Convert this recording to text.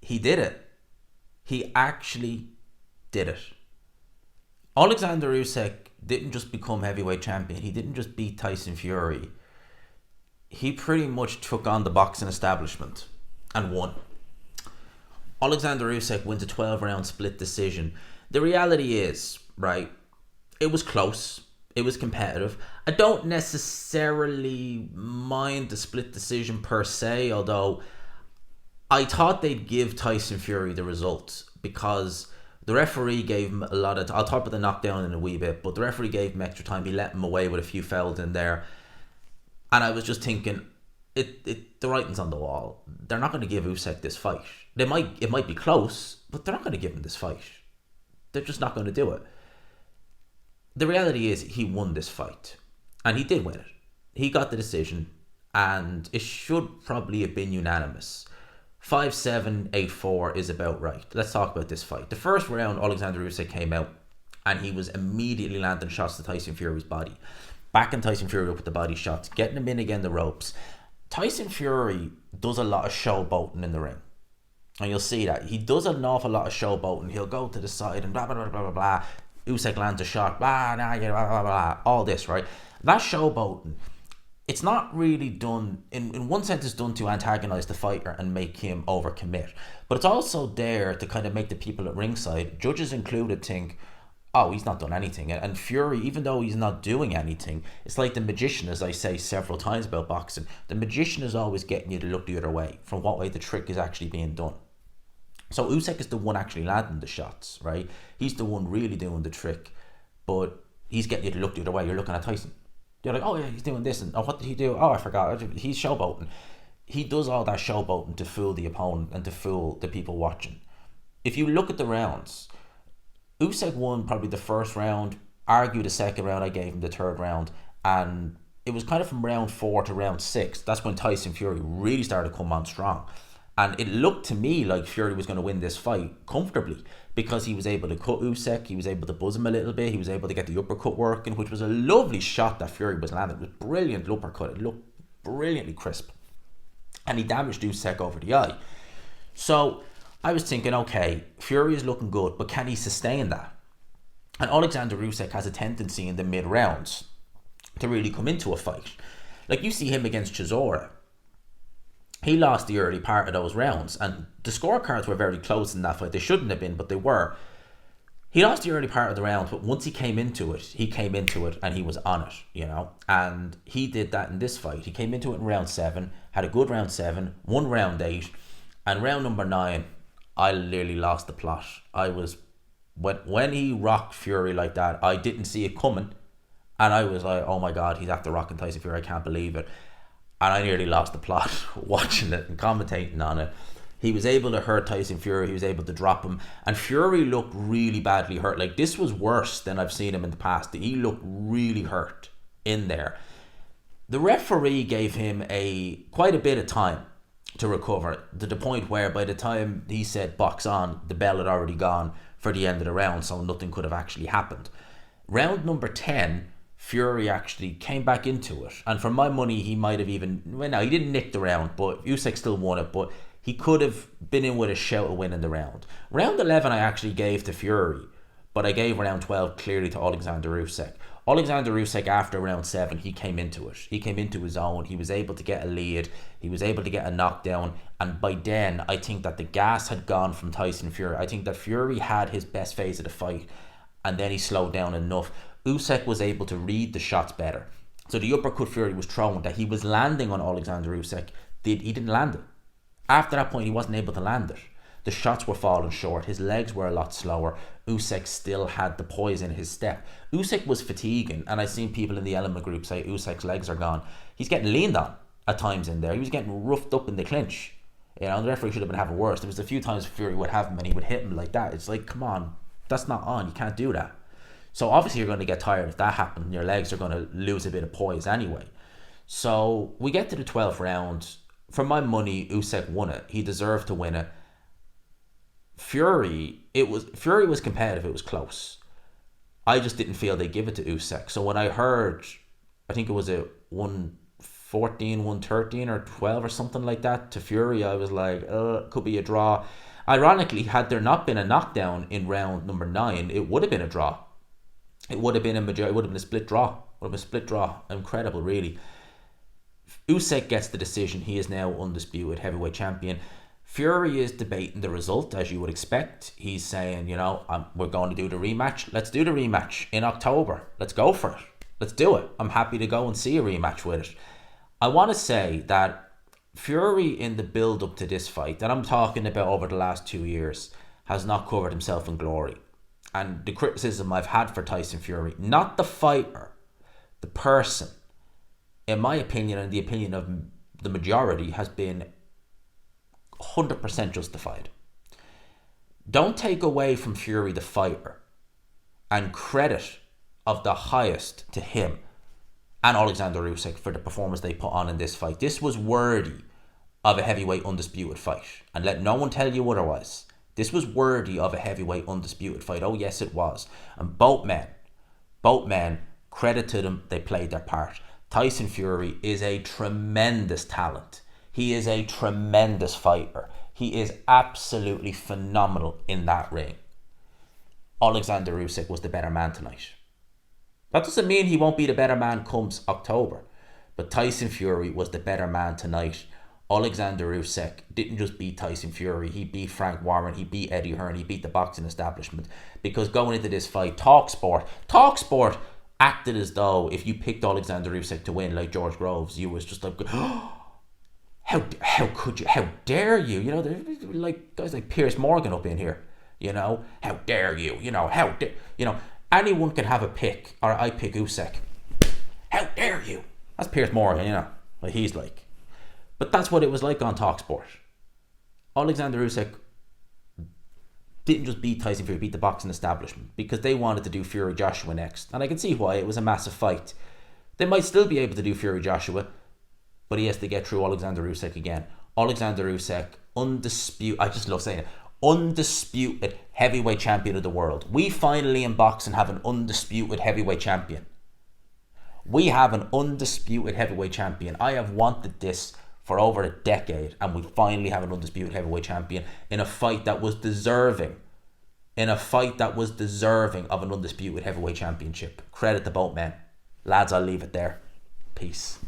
he did it. He actually did it. Oleksandr Usyk didn't just become heavyweight champion. He didn't just beat Tyson Fury. He pretty much took on the boxing establishment and won. Oleksandr Usyk wins a 12-round split decision. The reality is, right, it was close. It was competitive. I don't necessarily mind the split decision per se, although I thought they'd give Tyson Fury the results because the referee gave him a lot of... I'll talk about the knockdown in a wee bit, but the referee gave him extra time. He let him away with a few fouls in there. And I was just thinking, the writing's on the wall. They're not going to give Usyk this fight. It might be close, but they're not going to give him this fight. They're just not going to do it. The reality is he won this fight. And he did win it. He got the decision. And it should probably have been unanimous. 5-7, 8-4 is about right. Let's talk about this fight. The first round, Oleksandr Usyk came out. And he was immediately landing shots to Tyson Fury's body. Backing Tyson Fury up with the body shots. Getting him in again the ropes. Tyson Fury does a lot of showboating in the ring. And you'll see that. He does an awful lot of showboating. He'll go to the side and blah, blah, blah, blah, blah, blah. Usyk lands a shot, blah, blah, blah, blah, blah, all this, right? That showboating, it's not really done, in one sense it's done to antagonise the fighter and make him overcommit. But it's also there to kind of make the people at ringside, judges included, think, oh, he's not done anything. And Fury, even though he's not doing anything, it's like the magician, as I say several times about boxing. The magician is always getting you to look the other way, from what way the trick is actually being done. So Usyk is the one actually landing the shots, right? He's the one really doing the trick, but he's getting you to look the other way. You're looking at Tyson. You're like, oh yeah, he's doing this, and oh, what did he do? Oh, I forgot. He's showboating. He does all that showboating to fool the opponent and to fool the people watching. If you look at the rounds, Usyk won probably the first round, argued the second round, I gave him the third round, and it was kind of from round 4 to round 6. That's when Tyson Fury really started to come on strong. And it looked to me like Fury was going to win this fight comfortably because he was able to cut Usyk, he was able to buzz him a little bit, he was able to get the uppercut working, which was a lovely shot that Fury was landing. It was a brilliant uppercut, it looked brilliantly crisp. And he damaged Usyk over the eye. So I was thinking, okay, Fury is looking good, but can he sustain that? And Oleksandr Usyk has a tendency in the mid-rounds to really come into a fight. Like you see him against Chisora. He lost the early part of those rounds, and the scorecards were very close in that fight. They shouldn't have been, but they were. He lost the early part of the round, but once he came into it and he was on it, you know. And he did that in this fight. He came into it in round 7, had a good round 7, won round 8, and round number 9, I literally lost the plot. I was, when he rocked Fury like that, I didn't see it coming, and I was like, oh my god, he's after rocking Tyson Fury, I can't believe it. And I nearly lost the plot watching it and commentating on it. He was able to hurt Tyson Fury. He was able to drop him. And Fury looked really badly hurt. Like, this was worse than I've seen him in the past. He looked really hurt in there. The referee gave him quite a bit of time to recover, to the point where by the time he said box on, the bell had already gone for the end of the round, so nothing could have actually happened. Round number 10, Fury actually came back into it, and for my money he might have even, well, no, he didn't nick the round, but Usyk still won it, but he could have been in with a shout of winning the round. Round 11 I actually gave to Fury, but I gave round 12 clearly to Oleksandr Usyk. Oleksandr Usyk, after round 7, he came into it. He came into his own. He was able to get a lead. He was able to get a knockdown. And by then, I think that the gas had gone from Tyson Fury. I think that Fury had his best phase of the fight, and then he slowed down enough. Usyk was able to read the shots better. So the uppercut Fury was throwing that he was landing on Oleksandr Usyk, he didn't land it. After that point, he wasn't able to land it. The shots were falling short. His legs were a lot slower. Usyk still had the poise in his step. Usyk was fatiguing, and I've seen people in the Element group say Usyk's legs are gone. He's getting leaned on at times in there. He was getting roughed up in the clinch. You know, the referee should have been having worse. There was a few times Fury would have him and he would hit him like that. It's like, come on, that's not on. You can't do that. So obviously you're going to get tired if that happens. Your legs are going to lose a bit of poise anyway. So we get to the 12th round. For my money, Usyk won it. He deserved to win it. Fury was competitive. It was close. I just didn't feel they give it to Usyk. So when I heard, I think it was a 114, 113 or 12 or something like that to Fury, I was like, could be a draw. Ironically, had there not been a knockdown in round number 9, it would have been a draw. It would have been a split draw. It would have been a split draw. Incredible, really. Usyk gets the decision. He is now undisputed heavyweight champion. Fury is debating the result, as you would expect. He's saying, we're going to do the rematch. Let's do the rematch in October. Let's go for it. Let's do it. I'm happy to go and see a rematch with it. I want to say that Fury, in the build-up to this fight, that I'm talking about over the last 2 years, has not covered himself in glory. And the criticism I've had for Tyson Fury, not the fighter, the person, in my opinion and the opinion of the majority, has been 100% justified. Don't take away from Fury the fighter and credit of the highest to him and Oleksandr Usyk for the performance they put on in this fight. This was worthy of a heavyweight undisputed fight, and let no one tell you otherwise. This was worthy of a heavyweight undisputed fight. Oh yes, it was. And both men, credit to them, they played their part. Tyson Fury is a tremendous talent. He is a tremendous fighter. He is absolutely phenomenal in that ring. Oleksandr Usyk was the better man tonight. That doesn't mean he won't be the better man comes October. But Tyson Fury was the better man tonight. Oleksandr Usyk didn't just beat Tyson Fury. He beat Frank Warren. He beat Eddie Hearn. He beat the boxing establishment. Because going into this fight, TalkSport acted as though if you picked Oleksandr Usyk to win like George Groves, you was just like, how could you? How dare you? Like guys like Piers Morgan up in here. How dare you? How dare anyone can have a pick, or I pick Usyk. How dare you? That's Piers Morgan. Like he's like. But that's what it was like on TalkSport. Oleksandr Usyk didn't just beat Tyson Fury, beat the boxing establishment, because they wanted to do Fury Joshua next. And I can see why. It was a massive fight. They might still be able to do Fury Joshua, but he has to get through Oleksandr Usyk again. Oleksandr Usyk, undisputed, I just love saying it, undisputed heavyweight champion of the world. We finally in boxing have an undisputed heavyweight champion. We have an undisputed heavyweight champion. I have wanted this for over a decade, and we finally have an undisputed heavyweight champion in a fight that was deserving. Of an undisputed heavyweight championship. Credit to both men. Lads, I'll leave it there. Peace.